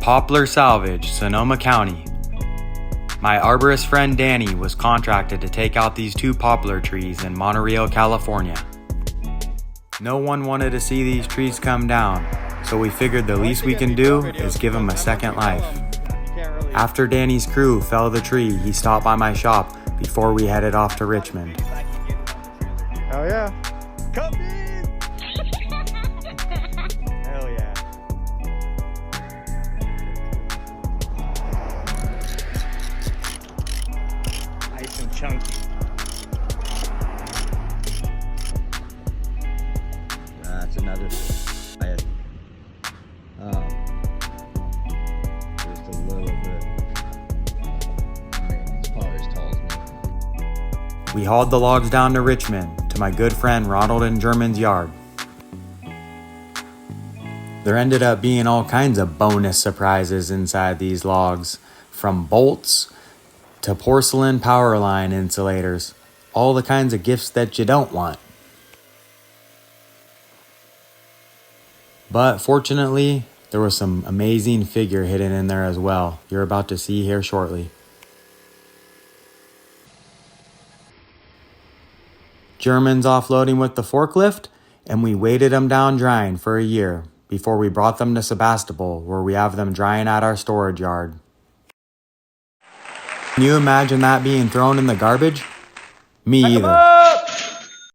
Poplar Salvage, Sonoma County. My arborist friend Danny was contracted to take out these 2 poplar trees in Monterey, California. No one wanted to see these trees come down, so we figured the least we can do is give them a second life. After Danny's crew fell the tree, he stopped by my shop before we headed off to Richmond. Oh yeah. Come in! Hell yeah. Nice and chunky. That's another. Just a little bit. I mean, it's probably as tall as me. We hauled the logs down to Richmond to my good friend Ronald and German's yard. There ended up being all kinds of bonus surprises inside these logs, from bolts to porcelain power line insulators, all the kinds of gifts that you don't want. But fortunately, there was some amazing figure hidden in there as well. You're about to see here shortly. Germans offloading with the forklift, and we weighted them down drying for a year before we brought them to Sebastopol, where we have them drying at our storage yard. Can you imagine that being thrown in the garbage? Me either.